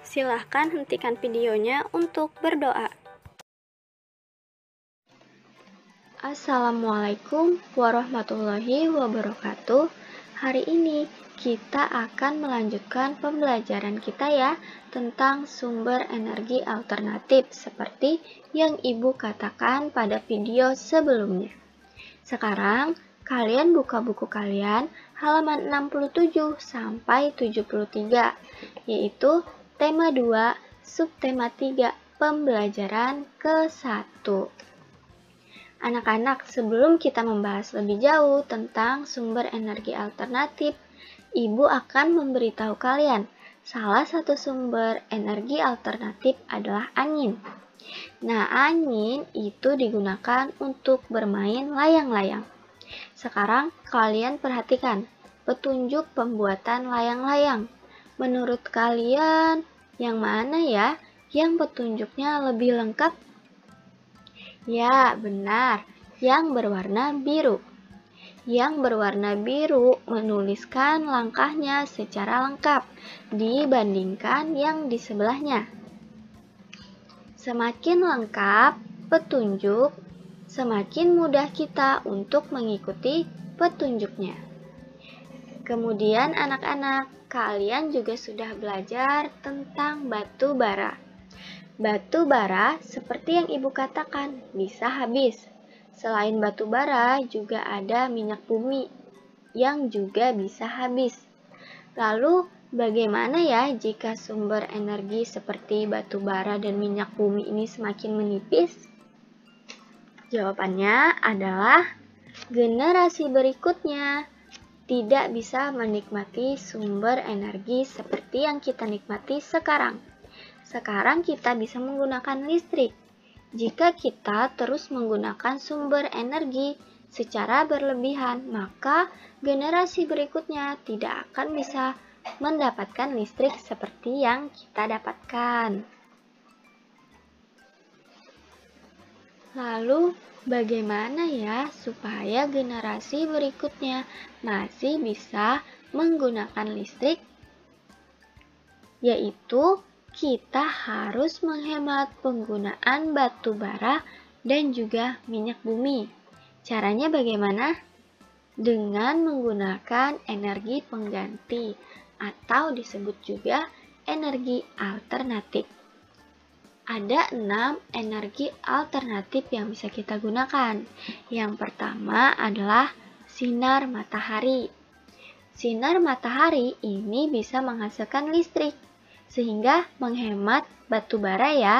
Silahkan hentikan videonya untuk berdoa. Assalamualaikum warahmatullahi wabarakatuh. Hari ini kita akan melanjutkan pembelajaran kita ya tentang sumber energi alternatif seperti yang Ibu katakan pada video sebelumnya. Sekarang kalian buka buku kalian halaman 67 sampai 73, yaitu tema 2, subtema 3, pembelajaran ke-1. Anak-anak, sebelum kita membahas lebih jauh tentang sumber energi alternatif, Ibu akan memberitahu kalian, salah satu sumber energi alternatif adalah angin. Nah, angin itu digunakan untuk bermain layang-layang. Sekarang kalian perhatikan petunjuk pembuatan layang-layang. Menurut kalian, yang mana ya yang petunjuknya lebih lengkap? Ya, benar, yang berwarna biru. Yang berwarna biru menuliskan langkahnya secara lengkap dibandingkan yang di sebelahnya. Semakin lengkap petunjuk, semakin mudah kita untuk mengikuti petunjuknya. Kemudian anak-anak, kalian juga sudah belajar tentang batu bara. Batu bara, seperti yang Ibu katakan, bisa habis. Selain batu bara, juga ada minyak bumi yang juga bisa habis. Lalu, bagaimana ya jika sumber energi seperti batu bara dan minyak bumi ini semakin menipis? Jawabannya adalah generasi berikutnya tidak bisa menikmati sumber energi seperti yang kita nikmati sekarang. Sekarang kita bisa menggunakan listrik. Jika kita terus menggunakan sumber energi secara berlebihan, maka generasi berikutnya tidak akan bisa mendapatkan listrik seperti yang kita dapatkan. Lalu, bagaimana ya supaya generasi berikutnya masih bisa menggunakan listrik? Yaitu, kita harus menghemat penggunaan batu bara dan juga minyak bumi. Caranya bagaimana? Dengan menggunakan energi pengganti atau disebut juga energi alternatif. Ada 6 energi alternatif yang bisa kita gunakan. Yang pertama adalah sinar matahari. Sinar matahari ini bisa menghasilkan listrik, sehingga menghemat batu bara ya.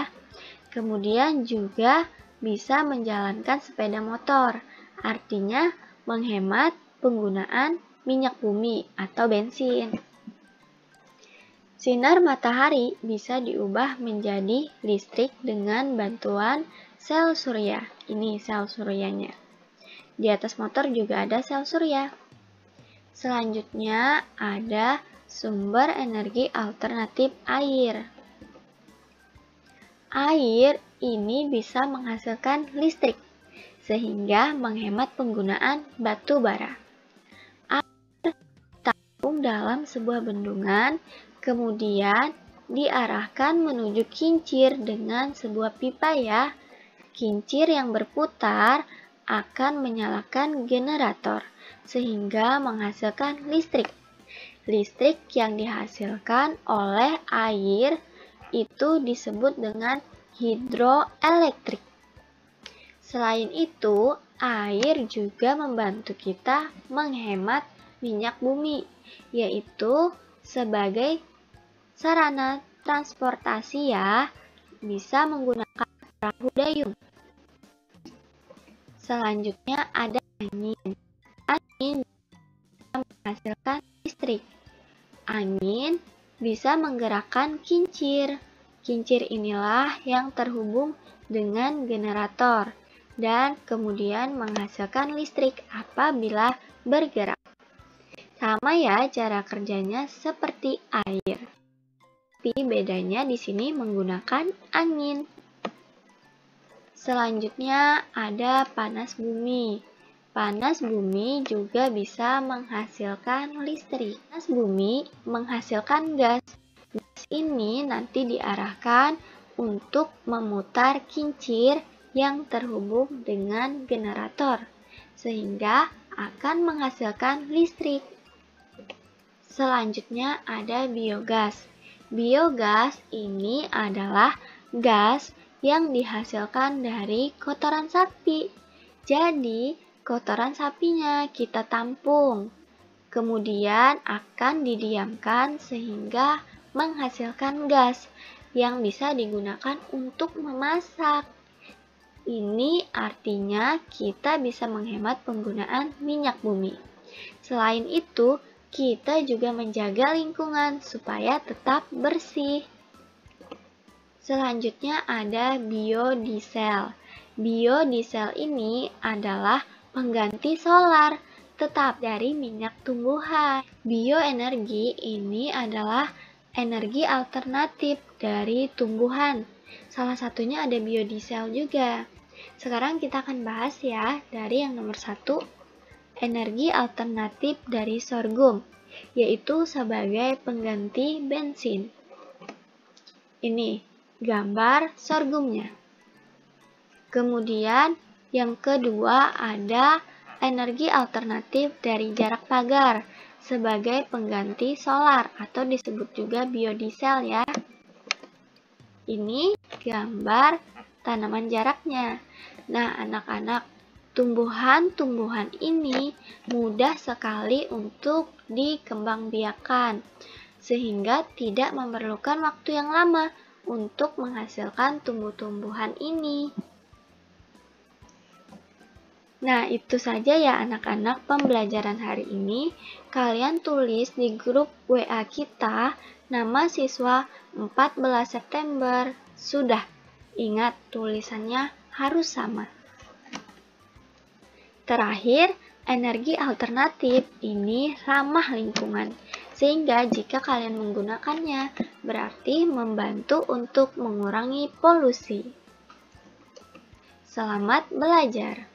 Kemudian juga bisa menjalankan sepeda motor, artinya menghemat penggunaan minyak bumi atau bensin. Sinar matahari bisa diubah menjadi listrik dengan bantuan sel surya. Ini sel suryanya. Di atas motor juga ada sel surya. Selanjutnya ada sumber energi alternatif air. Air ini bisa menghasilkan listrik, sehingga menghemat penggunaan batu bara. Air ditampung dalam sebuah bendungan, kemudian diarahkan menuju kincir dengan sebuah pipa ya. Kincir yang berputar akan menyalakan generator, sehingga menghasilkan listrik. Listrik yang dihasilkan oleh air itu disebut dengan hidroelektrik. Selain itu, air juga membantu kita menghemat minyak bumi, yaitu sebagai sarana transportasi ya, bisa menggunakan perahu dayung. Selanjutnya ada angin. Angin bisa menghasilkan listrik. Angin bisa menggerakkan kincir. Kincir inilah yang terhubung dengan generator dan kemudian menghasilkan listrik apabila bergerak. Sama ya cara kerjanya seperti air. Tapi bedanya di sini menggunakan angin. Selanjutnya ada panas bumi. Panas bumi juga bisa menghasilkan listrik. Panas bumi menghasilkan gas. Gas ini nanti diarahkan untuk memutar kincir yang terhubung dengan generator, sehingga akan menghasilkan listrik. Selanjutnya ada biogas. Biogas ini adalah gas yang dihasilkan dari kotoran sapi. Jadi, kotoran sapinya kita tampung, kemudian akan didiamkan sehingga menghasilkan gas yang bisa digunakan untuk memasak. Ini artinya kita bisa menghemat penggunaan minyak bumi. Selain itu, kita juga menjaga lingkungan supaya tetap bersih. Selanjutnya ada biodiesel. Biodiesel ini adalah pengganti solar, tetap dari minyak tumbuhan. Bioenergi ini adalah energi alternatif dari tumbuhan. Salah satunya ada biodiesel juga. Sekarang kita akan bahas ya dari yang nomor 1. Energi alternatif dari sorghum, yaitu sebagai pengganti bensin. Ini gambar sorghumnya. Kemudian yang kedua ada energi alternatif dari jarak pagar sebagai pengganti solar atau disebut juga biodiesel ya. Ini gambar tanaman jaraknya. Nah, anak-anak, tumbuhan-tumbuhan ini mudah sekali untuk dikembangbiakkan, sehingga tidak memerlukan waktu yang lama untuk menghasilkan tumbuh-tumbuhan ini. Nah, itu saja ya anak-anak pembelajaran hari ini. Kalian tulis di grup WA kita nama siswa 14 September. Sudah, ingat tulisannya harus sama. Terakhir, energi alternatif ini ramah lingkungan, sehingga jika kalian menggunakannya, berarti membantu untuk mengurangi polusi. Selamat belajar!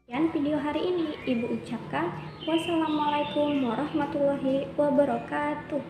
Sekian video hari ini, Ibu ucapkan wassalamualaikum warahmatullahi wabarakatuh.